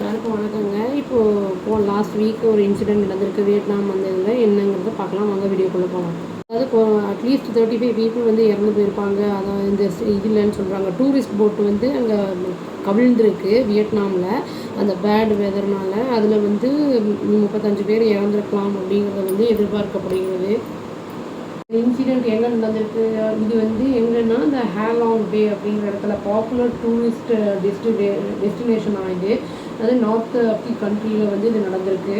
எல்லாருக்கும் வணக்கங்க. இப்போது லாஸ்ட் வீக் ஒரு இன்சிடெண்ட் நடந்திருக்கு வியட்நாம் வந்ததில் என்னங்கிறத பார்க்கலாம். வாங்க வீடியோக்குள்ளே போகலாம். அதாவது இப்போ அட்லீஸ்ட் 35 பீப்புள் வந்து இறந்து போயிருப்பாங்க. அதான் இந்த இல்லைன்னு சொல்கிறாங்க. டூரிஸ்ட் போட்டு வந்து அங்கே கவிழ்ந்துருக்கு வியட்நாமில் அந்த பேட் வெதர்னால. அதில் வந்து 35 பேர் இறந்துருக்கலாம் அப்படிங்கிறத வந்து எதிர்பார்க்கப்படுகிறது. இன்சிடெண்ட் எங்கே நடந்திருக்கு, இது வந்து எங்கன்னா இந்த ஹேலாங் பே அப்படிங்கிற இடத்துல பாப்புலர் டூரிஸ்ட் டெஸ்டினேஷன் ஆகுது. அது நார்த் ஆஃப் தி கண்ட்ரியில் வந்து இது நடந்திருக்கு.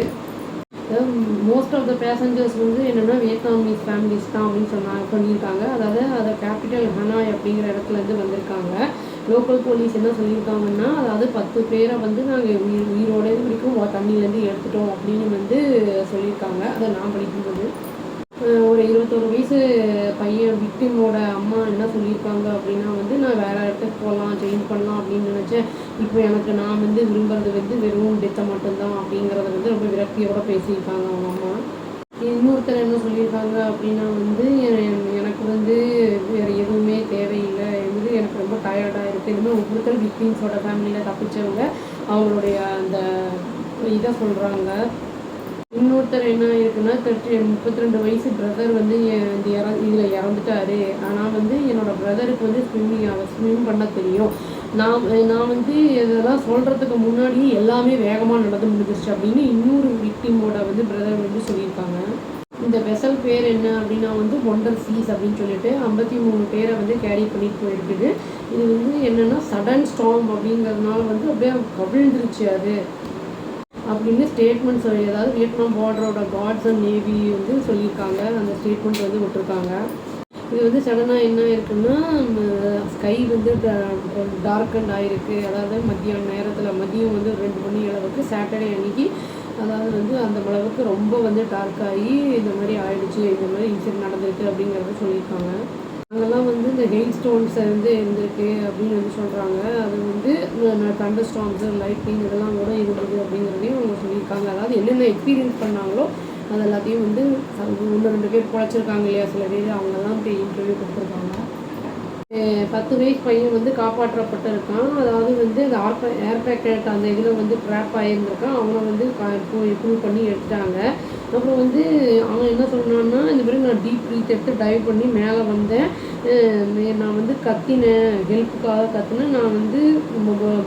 மோஸ்ட் ஆஃப் த பேசஞ்சர்ஸ் வந்து என்னென்னா வியட்நாமீஸ் ஃபேமிலிஸ் தான் அப்படின்னு சொல்லியிருக்காங்க. அதாவது அதை கேபிட்டல் ஹனாய் அப்படிங்கிற இடத்துலேருந்து வந்திருக்காங்க. லோக்கல் போலீஸ் என்ன சொல்லியிருக்காங்கன்னா, அதாவது 10 பேரை வந்து நாங்கள் உயிரோட வரைக்கும் தண்ணியிலேருந்து எடுத்துட்டோம் அப்படின்னு வந்து சொல்லியிருக்காங்க. அதை நான் படிக்கும்போது ஒரு 21 வயசு பையன் விக்டிமோட அம்மா என்ன சொல்லியிருக்காங்க அப்படின்னா வந்து, நான் வேறு இடத்துக்கு போகலாம், சேஞ்ச் பண்ணலாம் அப்படின்னு நினச்சேன். இப்போ எனக்கு நான் வந்து விரும்புறது வந்து வெறும் டெத்தை மட்டும்தான் அப்படிங்கிறத வந்து ரொம்ப விரக்தியோடு பேசியிருக்காங்க அவங்க அம்மா. இன்னொருத்தர் என்ன சொல்லியிருக்காங்க அப்படின்னா வந்து, எனக்கு வந்து வேறு எதுவுமே தேவையில்லை, வந்து எனக்கு ரொம்ப டயர்டாக இருக்குது. இதுமாதிரி ஒவ்வொருத்தர் விக்டிம்ஸோட ஃபேமிலியில் தப்பிச்சவங்க அவங்களுடைய அந்த இதை சொல்கிறாங்க. இன்னொருத்தர் என்ன இருக்குன்னா 32 வயசு பிரதர் வந்து இதில் இறந்துட்டாரு. ஆனால் வந்து என்னோடய பிரதருக்கு வந்து ஸ்விம் பண்ண தெரியும். நான் வந்து இதெல்லாம் சொல்கிறதுக்கு முன்னாடி எல்லாமே வேகமாக நடந்து முடிஞ்சிருச்சு அப்படின்னு இன்னொரு விக்டிமோட வந்து பிரதர் வந்து சொல்லியிருக்காங்க. இந்த வெசல் பேர் என்ன அப்படின்னா வந்து ஒண்டர் சீஸ் அப்படின்னு சொல்லிட்டு 53 பேரை வந்து கேரி பண்ணிட்டு போயிருக்குது. இது வந்து என்னென்னா சடன் ஸ்டார்ம் அப்படிங்கிறதுனால வந்து அப்படியே கவிழ்ந்துருச்சு அது அப்படின்னு ஸ்டேட்மெண்ட் அதாவது வியட்நாம் பார்டரோட கார்ட்ஸ் அண்ட் நேவி வந்து சொல்லியிருக்காங்க. அந்த ஸ்டேட்மெண்ட் வந்து விட்டுருக்காங்க. இது வந்து சடனாக என்ன இருக்குன்னா, ஸ்கை வந்து டார்க்கண்ட் ஆகிருக்கு. அதாவது மதியம் வந்து 2 மணி அளவுக்கு சாட்டர்டே அன்னைக்கு, அதாவது வந்து அந்த அளவுக்கு ரொம்ப வந்து டார்க்காகி இந்த மாதிரி ஆயிடுச்சு, இந்த மாதிரி இன்சிடென்ட் நடந்திருக்கு அப்படிங்கிறத சொல்லியிருக்காங்க. அங்கெல்லாம் வந்து இந்த ஹெயில் ஸ்டோன்ஸ் வந்து இருந்திருக்கு அப்படின்னு வந்து சொல்கிறாங்க. அது வந்து தண்டர் ஸ்டார்ம்ஸு, லைட்னிங் இதெல்லாம் கூட இருந்தது அப்படிங்கிறதையும் அவங்க சொல்லியிருக்காங்க. அதாவது என்னென்ன எக்ஸ்பீரியன்ஸ் பண்ணாங்களோ அது எல்லாத்தையும் வந்து 1-2 பேர் குழைச்சிருக்காங்க இல்லையா, சில பேர் அவங்கெல்லாம் போய் இன்டர்வியூ கொடுத்துருக்காங்க. 10 வயசு பையன் வந்து காப்பாற்றப்பட்டிருக்கான். அதாவது வந்து அந்த ஏர் பேக்கெட் அந்த இதில் வந்து ட்ராப் ஆகியிருந்திருக்கான். அவனை வந்து ப்ரூவ் பண்ணி எடுத்துட்டாங்க. அப்புறம் வந்து அவன் என்ன சொன்னான்னா, இந்த மாதிரி நான் டீப் ப்ரீத் எடுத்து டைவ் பண்ணி மேலே வந்தேன். நான் வந்து கத்தினேன், ஹெல்ப்புக்காக கத்தினேன். நான் வந்து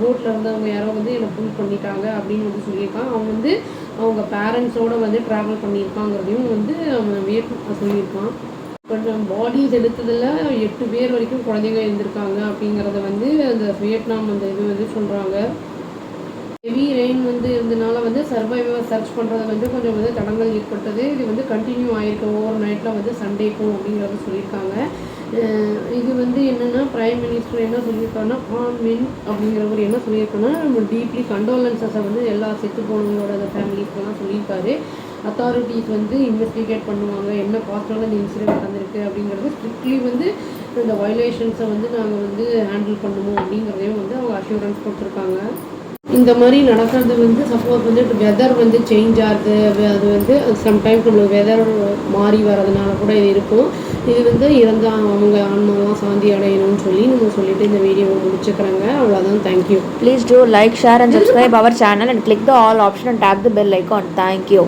போட்டில் இருந்தவங்க யாரோ வந்து என்னை ப்ரூவ் பண்ணிட்டாங்க அப்படின்னு வந்து சொல்லியிருக்கான். அவன் வந்து அவங்க பேரண்ட்ஸோடு வந்து ட்ராவல் பண்ணியிருக்காங்கிறதையும் வந்து அவன் சொல்லியிருக்கான். கொஞ்சம் பாடிஸ் எடுத்ததில் 8 பேர் வரைக்கும் குழந்தைங்க இருந்திருக்காங்க அப்படிங்கிறத வந்து அந்த வியட்நாம் அந்த இது வந்து சொல்கிறாங்க. ஹெவி ரெயின் வந்து இருந்தனால வந்து சர்வைவர் சர்ச் பண்ணுறது வந்து கொஞ்சம் வந்து தடங்கள் ஏற்பட்டது. இது வந்து கண்டினியூ ஆகிருக்கு ஓவர் நைட்டில் வந்து சண்டேக்கும் அப்படிங்கிறத சொல்லியிருக்காங்க. இது வந்து என்னென்னா பிரைம் மினிஸ்டர் என்ன சொல்லியிருக்காங்கன்னா, ஆன் மின் அப்படிங்கிறவர் என்ன சொல்லியிருக்காங்கன்னா, நம்ம டீப்லி கண்டோலன்ஸஸை வந்து எல்லா செத்து போனவங்களோட ஃபேமிலிஸ்க்கெல்லாம் சொல்லியிருக்காரு. அத்தாரிட்டிஸ் வந்து இன்வெஸ்டிகேட் பண்ணுவாங்க, என்ன காஸ்ட்டால் இந்த இன்சிடென்ட் நடந்திருக்கு அப்படிங்கிறது ஸ்ட்ரிக்ட்லி வந்து இந்த வயலேஷன்ஸை வந்து நாங்கள் வந்து ஹேண்டில் பண்ணுவோம் அப்படிங்கிறதையும் வந்து அவங்க அஷூரன்ஸ் கொடுத்துருக்காங்க. இந்த மாதிரி நடக்கிறது வந்து சப்போஸ் வந்து வெதர் வந்து சேஞ்ச் ஆகுது, அது வந்து சம்டைம்ஸ் நம்மளுக்கு வெதர் மாறி வர்றதுனால கூட இது இருக்கும். இது வந்து இறந்தால் அவங்க ஆன்மாலாம் சாந்தி அடையணும்னு சொல்லி நம்ம சொல்லிட்டு இந்த வீடியோவை முடிச்சுக்கிறேங்க. அவ்வளோதான். Thank you. Please do like, share and subscribe our channel and click the all option and tap the bell icon. Thank you.